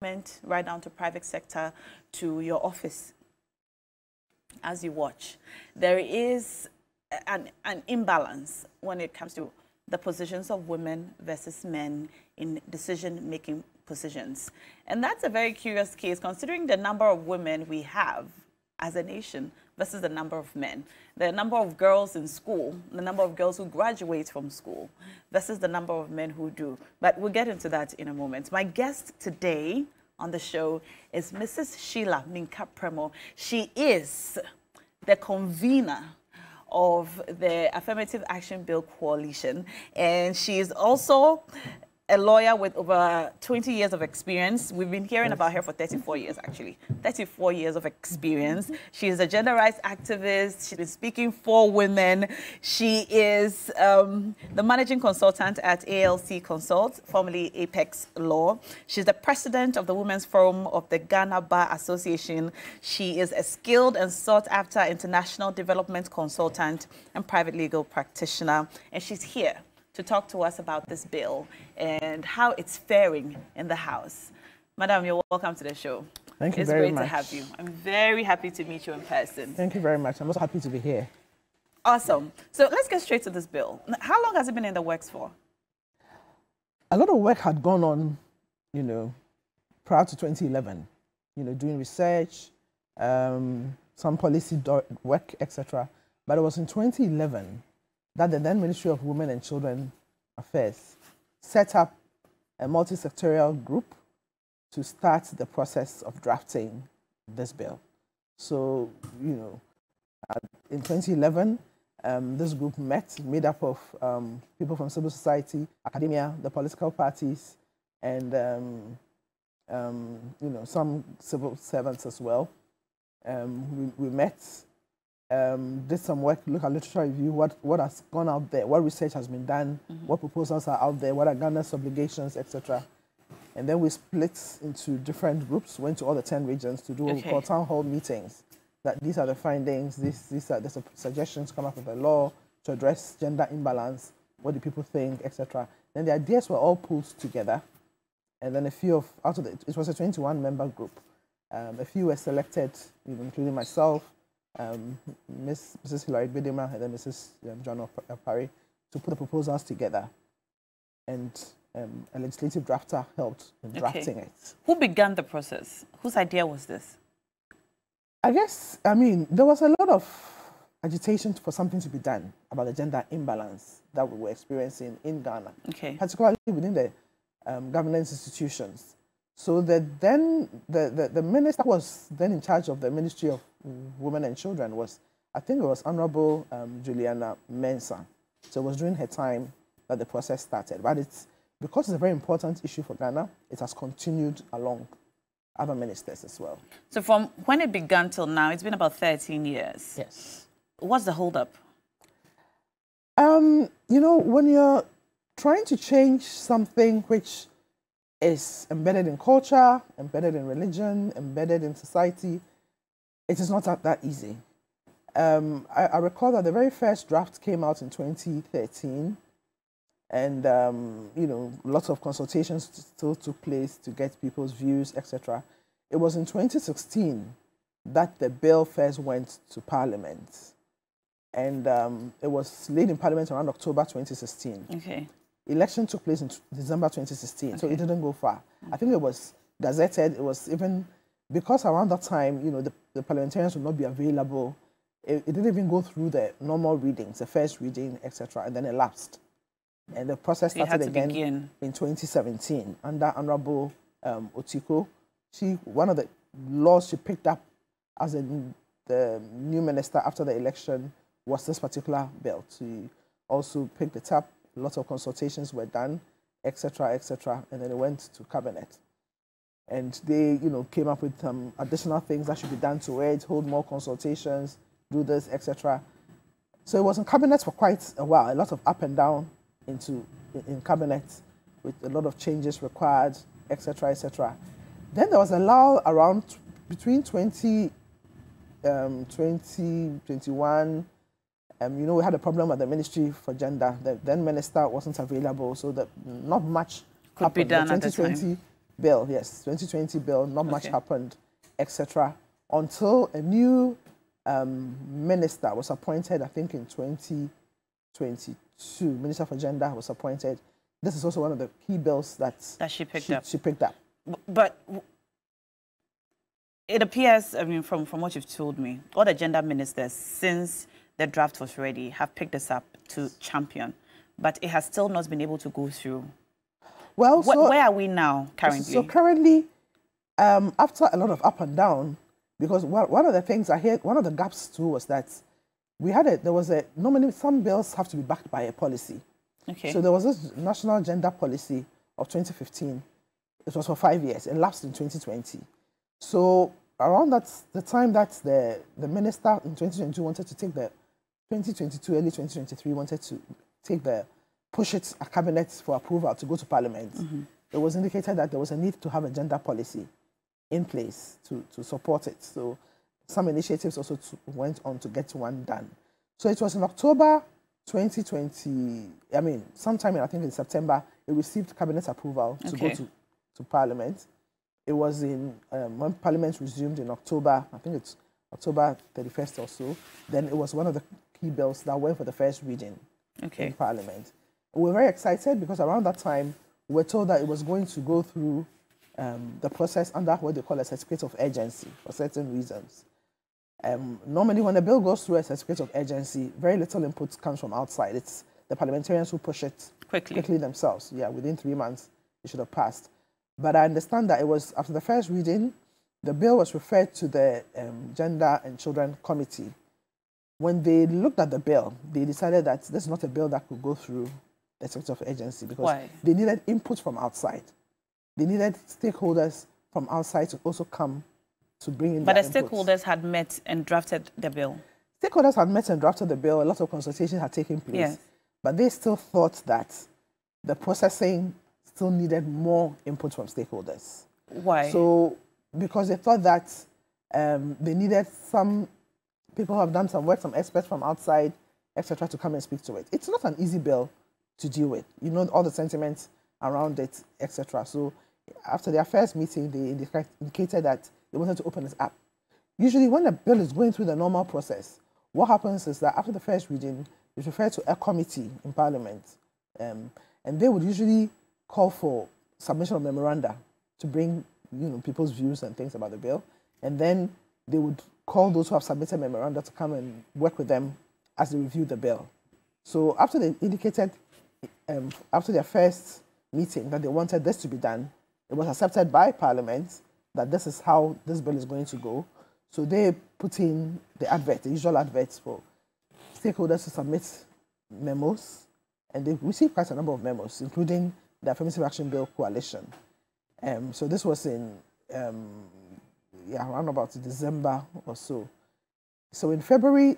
right down to private sector, to your office, as you watch, there is an imbalance when it comes to the positions of women versus men in decision-making positions. And that's a very curious case, considering the number of women we have as a nation versus the number of men, the number of girls in school, the number of girls who graduate from school versus the number of men who do. But we'll get into that in a moment. My guest today on the show is Mrs. Sheila Minkah. She is the convener of the Affirmative Action Bill Coalition, and she is also a lawyer with over 20 years of experience. We've been hearing about her for 34 years, actually. 34 years of experience. She is a gender rights activist. She's been speaking for women. She is the managing consultant at ALC Consult, formerly Apex Law. She's the president of the Women's Forum of the Ghana Bar Association. She is a skilled and sought-after international development consultant and private legal practitioner. And she's here to talk to us about this bill and how it's faring in the House. Madam, you're welcome to the show. Thank you very much. It's great to have you. I'm very happy to meet you in person. Thank you very much. I'm also happy to be here. Awesome. So let's get straight to this bill. How long has it been in the works for? A lot of work had gone on, prior to 2011, doing research, some policy work, etc. But it was in 2011 that the then Ministry of Women and Children Affairs set up a multi-sectorial group to start the process of drafting this bill. So, in 2011, this group made up of people from civil society, academia, the political parties, and some civil servants as well. We met, did some work, look at literature review, what has gone out there, what research has been done, what proposals are out there, what are Ghana's obligations, etc. And then we split into different groups, went to all the 10 regions to do what we call town hall meetings. That these are the findings, these are the suggestions come up with a law to address gender imbalance, what do people think, etc. Then the ideas were all pulled together, and then a few it was a 21-member group. A few were selected, including myself, Mrs. Hilary Bidema, and then Mrs. John Opari, to put the proposals together. And a legislative drafter helped in drafting it. Who began the process? Whose idea was this? I guess, there was a lot of agitation for something to be done about the gender imbalance that we were experiencing in Ghana, particularly within the governance institutions. So the minister who was then in charge of the Ministry of Women and Children was, I think it was Honorable Juliana Mensah. So it was during her time that the process started. But because it's a very important issue for Ghana, it has continued along other ministers as well. So from when it began till now, it's been about 13 years. Yes. What's the holdup? When you're trying to change something which is embedded in culture, embedded in religion, embedded in society, it is not that easy. I recall that the very first draft came out in 2013, and lots of consultations still took place to get people's views, etc. It was in 2016 that the bill first went to Parliament, and it was laid in Parliament around October 2016. Election took place in December 2016, so it didn't go far. I think it was gazetted. It was even, because around that time, the parliamentarians would not be available. It didn't even go through the normal readings, the first reading, etc., and then it lapsed. And the process started again in 2017 under Honorable Otiko. One of the laws she picked up as the new minister after the election was this particular bill. She also picked it up. Lots of consultations were done, etc., etc., and then it went to cabinet. And they, came up with additional things that should be done to it, hold more consultations, do this, etc. So it was in cabinet for quite a while, a lot of up and down in cabinet, with a lot of changes required, etc., etc. Then there was a lull around between 2021. We had a problem at the Ministry for Gender. The then minister wasn't available, so that not much could be done at the time. bill, yes, 2020 bill, not much Okay. happened, etc. Until a new minister was appointed, I think in 2022, Minister for Gender was appointed. This is also one of the key bills that she picked up. She picked up. But it appears, I mean, from what you've told me, all the gender ministers, since the draft was ready, have picked this up to champion. But it has still not been able to go through. Well, where are we now currently? So currently, after a lot of up and down, because one of the things I heard, one of the gaps too was that normally some bills have to be backed by a policy. Okay. So there was this national gender policy of 2015. It was for 5 years. It lapsed in 2020. So around the time that the minister in 2022 wanted to take the 2022, early 2023, wanted to push it a cabinet for approval to go to parliament, it was indicated that there was a need to have a gender policy in place to support it. So some initiatives also went on to get one done. So it was in October 2020, I mean, sometime I think in September, it received cabinet approval to go to parliament. It was in, when parliament resumed in October, I think it's October 31st or so, then it was one of the key bills that went for the first reading in parliament. We were very excited because around that time, we were told that it was going to go through the process under what they call a certificate of urgency for certain reasons. Normally, when a bill goes through a certificate of urgency, very little input comes from outside. It's the parliamentarians who push it quickly themselves. Yeah, within 3 months, it should have passed. But I understand that it was after the first reading, the bill was referred to the Gender and Children Committee. When they looked at the bill, they decided that this is not a bill that could go through the certificate of urgency because they needed input from outside. They needed stakeholders from outside to also come to bring in their input. But the stakeholders had met and drafted the bill. Stakeholders had met and drafted the bill. A lot of consultation had taken place. Yes. But they still thought that the processing still needed more input from stakeholders. Why? So, because they thought that they needed some people who have done some work, some experts from outside, etc., to come and speak to it. It's not an easy bill to deal with. You know, all the sentiments around it, etc. So, after their first meeting, they indicated that they wanted to open it up. Usually, when a bill is going through the normal process, what happens is that after the first reading, it's referred to a committee in Parliament, and they would usually call for submission of memoranda to bring, you know, people's views and things about the bill, and then they would call those who have submitted memoranda to come and work with them as they review the bill. So after they indicated, after their first meeting, that they wanted this to be done, it was accepted by Parliament that this is how this bill is going to go. So they put in the advert, the usual adverts for stakeholders to submit memos, and they received quite a number of memos, including the Affirmative Action Bill Coalition. So this was in, around about December or so. So in February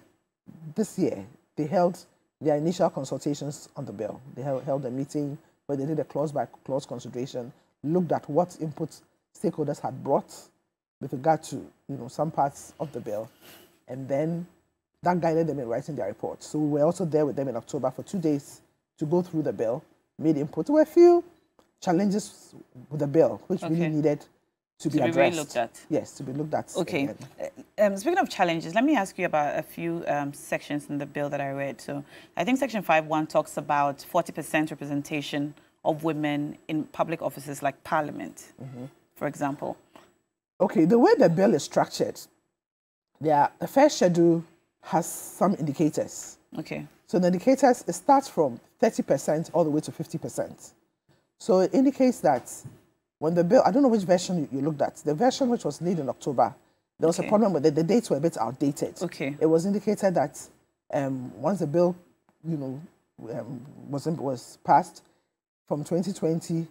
this year, they held their initial consultations on the bill. They held a meeting where they did a clause-by-clause consideration, looked at what input stakeholders had brought with regard to, you know, some parts of the bill, and then that guided them in writing their report. So we were also there with them in October for 2 days to go through the bill, made input. There were a few challenges with the bill, which really needed to be addressed. Really looked at. Yes, to be looked at. Okay. Speaking of challenges, let me ask you about a few sections in the bill that I read. So I think Section 5.1 talks about 40% representation of women in public offices like Parliament, for example. Okay, the way the bill is structured, the first schedule has some indicators. Okay. So the indicators, it starts from 30% all the way to 50%. So it indicates that when the bill, I don't know which version you looked at, the version which was laid in October, there was a problem with it. The dates were a bit outdated. Okay. It was indicated that once the bill, you know, was passed from 2020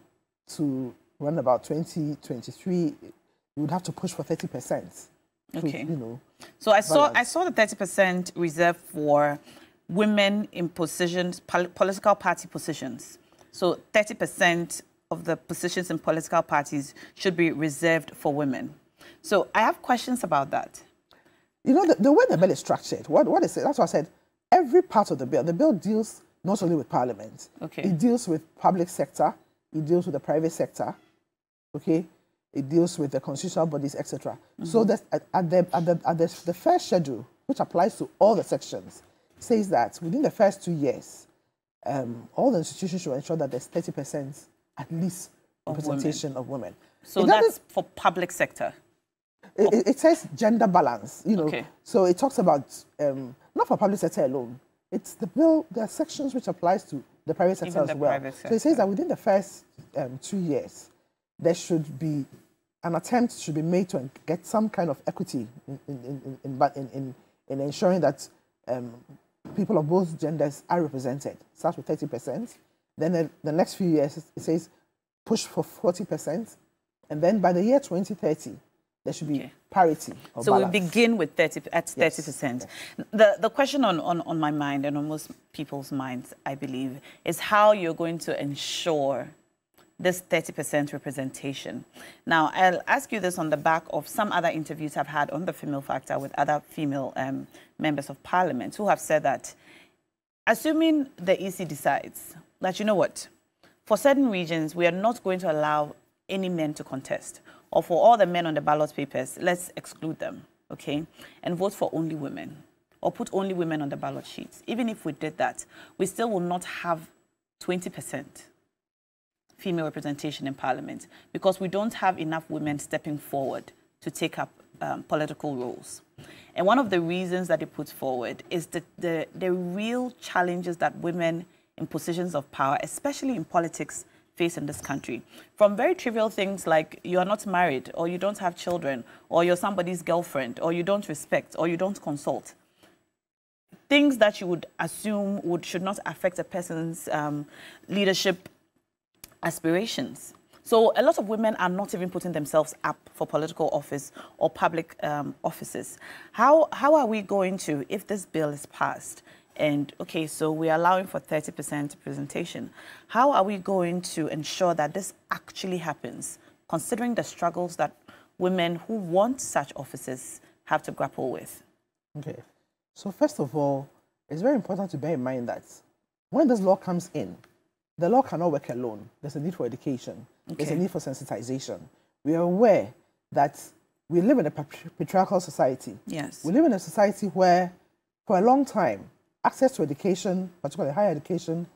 to around about 2023, you would have to push for 30%. Okay. To, you know, so I saw the 30% reserved for women in positions, political party positions. So 30% of the positions in political parties should be reserved for women. So I have questions about that. You know, the way the bill is structured, what is it? That's what I said. Every part of the bill deals not only with Parliament. Okay. It deals with public sector. It deals with the private sector. okay? It deals with the constitutional bodies, etc. So that at the first schedule, which applies to all the sections, says that within the first 2 years, all the institutions should ensure that there's 30% at least representation of women. So that's for public sector? It says gender balance, you know. Okay. So it talks about, not for public sector alone, it's the bill, there are sections which applies to the private sector as well. So it says that within the first 2 years, there should be an attempt should be made to get some kind of equity in ensuring that people of both genders are represented. Starts with 30%. Then the next few years, it says push for 40%. And then by the year 2030, there should be parity. So balance. We begin with 30%. Yes. The question on my mind and on most people's minds, I believe, is how you're going to ensure this 30% representation. Now, I'll ask you this on the back of some other interviews I've had on the female factor with other female members of parliament who have said that, assuming the EC decides that, you know what, for certain regions, we are not going to allow any men to contest, or for all the men on the ballot papers, let's exclude them, okay, and vote for only women, or put only women on the ballot sheets. Even if we did that, we still will not have 20% female representation in parliament because we don't have enough women stepping forward to take up political roles. And one of the reasons that it puts forward is the real challenges that women in positions of power, especially in politics, face in this country. From very trivial things like you are not married, or you don't have children, or you're somebody's girlfriend, or you don't respect, or you don't consult. Things that you would assume should not affect a person's leadership aspirations. So a lot of women are not even putting themselves up for political office or public offices. How are we going to, if this bill is passed, and okay, so we're allowing for 30% representation, how are we going to ensure that this actually happens, considering the struggles that women who want such offices have to grapple with? Okay, so first of all, it's very important to bear in mind that when this law comes in, the law cannot work alone. There's a need for education. Okay. There's a need for sensitization. We are aware that we live in a patriarchal society. Yes. We live in a society where, for a long time, access to education, particularly higher education,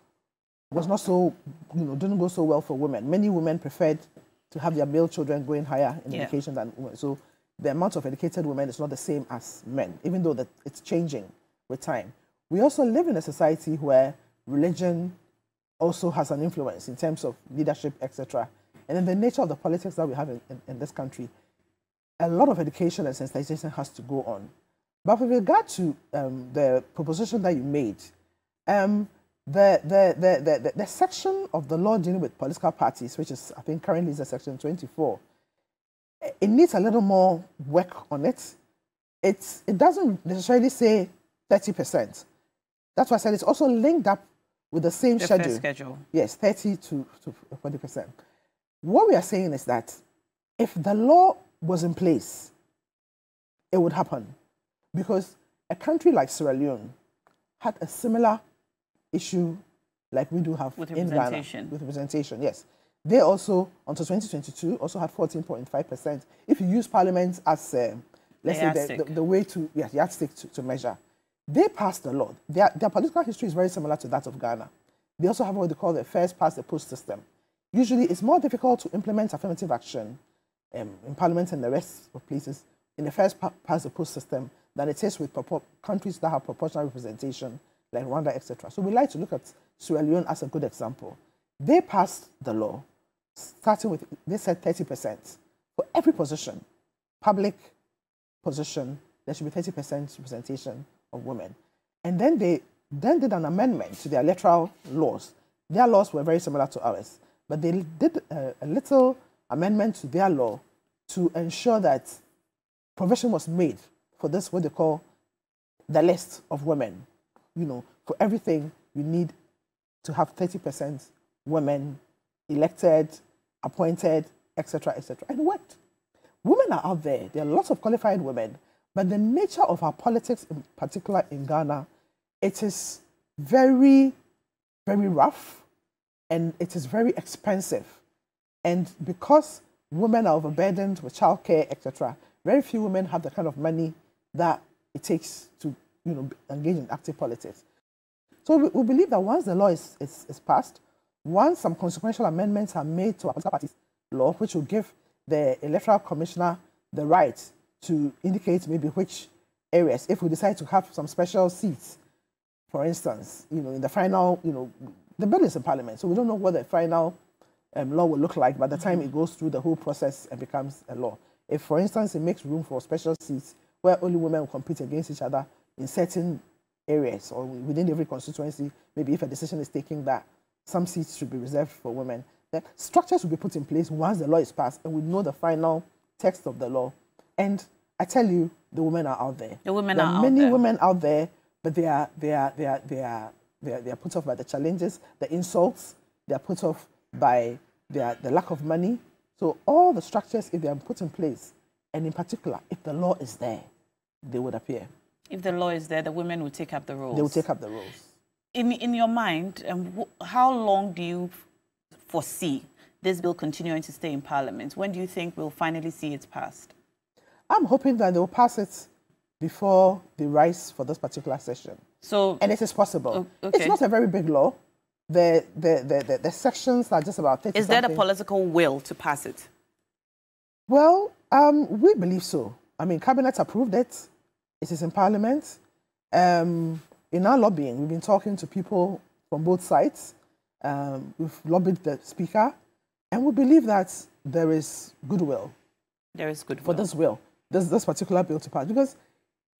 was not so, didn't go so well for women. Many women preferred to have their male children going higher in education than women. So the amount of educated women is not the same as men, even though that it's changing with time. We also live in a society where religion also has an influence in terms of leadership, etc. And then the nature of the politics that we have in this country, a lot of education and sensitization has to go on. But with regard to the proposition that you made, the section of the law dealing with political parties, which is, I think, currently is a section 24, it needs a little more work on it. It doesn't necessarily say 30%. That's why I said it's also linked up with the same schedule. Yes, 30 to 40%. What we are saying is that if the law was in place, it would happen. Because a country like Sierra Leone had a similar issue like we do have in Ghana. With representation, yes. They also, until 2022, also had 14.5%. If you use parliament as, let's say, the way to, yardstick to measure. They passed the law. Their political history is very similar to that of Ghana. They also have what they call the first past the post system. Usually, it's more difficult to implement affirmative action in parliament and the rest of places in the first past the post system than it is with countries that have proportional representation, like Rwanda, etc. So we like to look at Sierra Leone as a good example. They passed the law, starting with, they said 30%. For every position, public position, there should be 30% representation of women. And then they did an amendment to their electoral laws. Their laws were very similar to ours, but they did a little amendment to their law to ensure that provision was made for this, what they call the list of women. For everything, you need to have 30% women elected, appointed, etc., etc. And it worked. Women are out there. There are lots of qualified women. But the nature of our politics, in particular in Ghana, it is very, very rough and it is very expensive. And because women are overburdened with childcare, etc. Very few women have the kind of money that it takes to, engage in active politics. So we believe that once the law is passed, once some consequential amendments are made to our political parties law, which will give the electoral commissioner the right to indicate maybe which areas, if we decide to have some special seats, for instance, in the final, the bill is in Parliament, so we don't know what the final law will look like by the time it goes through the whole process and becomes a law. If, for instance, it makes room for special seats where only women will compete against each other in certain areas or within every constituency, maybe if a decision is taken that some seats should be reserved for women, then structures will be put in place once the law is passed and we know the final text of the law. And I tell you, the women are out there. The women there are are many out there. women out there, but they are put off by the challenges, the insults. They are put off by the lack of money. So all the structures, if they are put in place, and in particular, if the law is there, they would appear. If the law is there, the women will take up the roles. They will take up the roles. In your mind, how long do you foresee this bill continuing to stay in Parliament? When do you think we'll finally see it passed? I'm hoping that they will pass it before the rise for this particular session. So, and it is possible. Okay. It's not a very big law. The sections are just about 30. Is there the political will to pass it? Well, we believe so. I mean, Cabinet approved it. It is in Parliament. In our lobbying, we've been talking to people from both sides. We've lobbied the Speaker, and we believe that there is goodwill. There is goodwill. For this particular bill to pass, because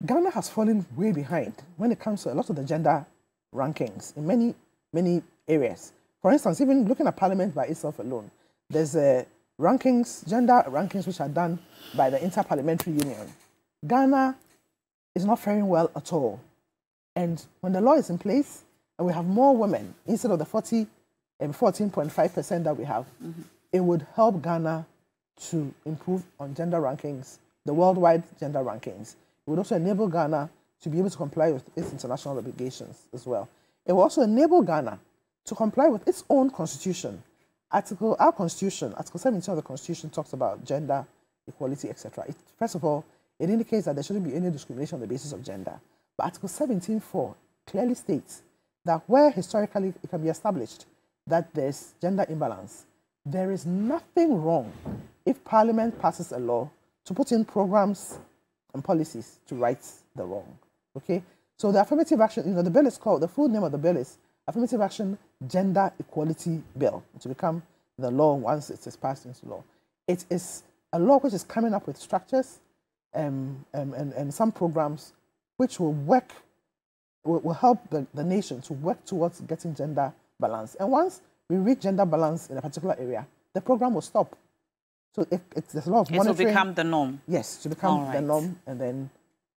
Ghana has fallen way behind when it comes to a lot of the gender rankings in many areas. For instance, even looking at Parliament by itself alone, there's gender rankings which are done by the Inter-Parliamentary Union. Ghana is not faring well at all. And when the law is in place and we have more women instead of the 14.5% that we have, it would help Ghana to improve on gender rankings, the worldwide gender rankings. It would also enable Ghana to be able to comply with its international obligations as well. It will also enable Ghana to comply with its own constitution. Our constitution, Article 17 of the Constitution talks about gender equality, etc. First of all, it indicates that there shouldn't be any discrimination on the basis of gender. But Article 17.4 clearly states that where historically it can be established that there's gender imbalance, there is nothing wrong if Parliament passes a law to put in programs and policies to right the wrong. Okay? So the affirmative action, the bill is called, the full name of the bill is Affirmative Action Gender Equality Bill, to become the law once it is passed into law. It is a law which is coming up with structures and some programs which will help the nation to work towards getting gender balance. And once we reach gender balance in a particular area, the program will stop. So there's a lot of monitoring. It will become the norm. Yes, to become the norm, and then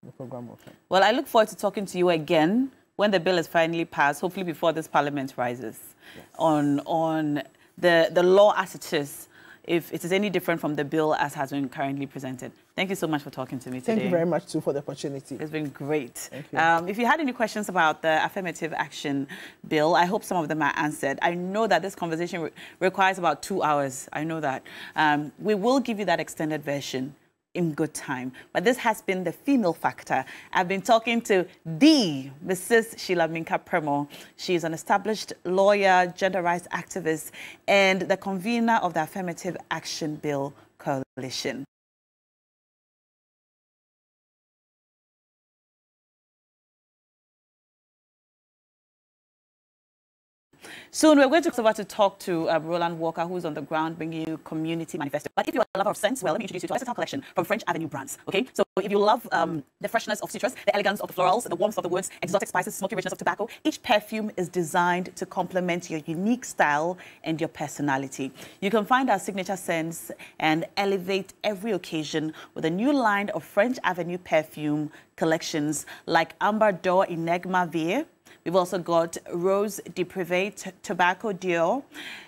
the program will come. Well, I look forward to talking to you again when the bill is finally passed, hopefully before this Parliament rises, yes, on the law as it is, if it is any different from the bill as has been currently presented. Thank you so much for talking to me today. Thank you very much, too, for the opportunity. It's been great. Thank you. If you had any questions about the Affirmative Action Bill, I hope some of them are answered. I know that this conversation requires about 2 hours. I know that. We will give you that extended version in good time. But this has been the Female Factor. I've been talking to the Mrs. Sheila Minkah Premo. She is an established lawyer, gender rights activist, and the convener of the Affirmative Action Bill Coalition. Soon, we're going to talk to Roland Walker, who's on the ground bringing you Community Manifesto. But if you're a lover of scents, well, let me introduce you to our versatile collection from French Avenue brands, okay? So if you love the freshness of citrus, the elegance of the florals, the warmth of the woods, exotic spices, smoky richness of tobacco, each perfume is designed to complement your unique style and your personality. You can find our signature scents and elevate every occasion with a new line of French Avenue perfume collections like Amber d'Or Enigma Vie. We've also got Rose de Privé Tobacco Dior,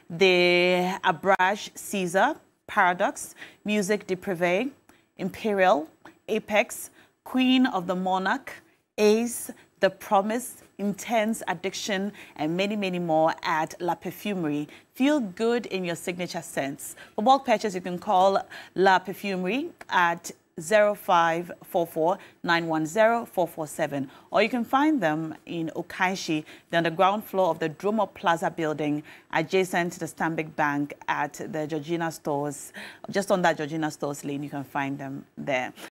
the Abrage Caesar, Paradox, Music de Privé, Imperial, Apex, Queen of the Monarch, Ace, The Promise, Intense Addiction, and many, many more at La Perfumerie. Feel good in your signature scents. For bulk purchase, you can call La Perfumerie at 0544 910 447, or you can find them in Okaishi. They're on the ground floor of the Dromo Plaza building, adjacent to the Stanbic Bank at the Georgina stores. Just on that Georgina stores lane, you can find them there.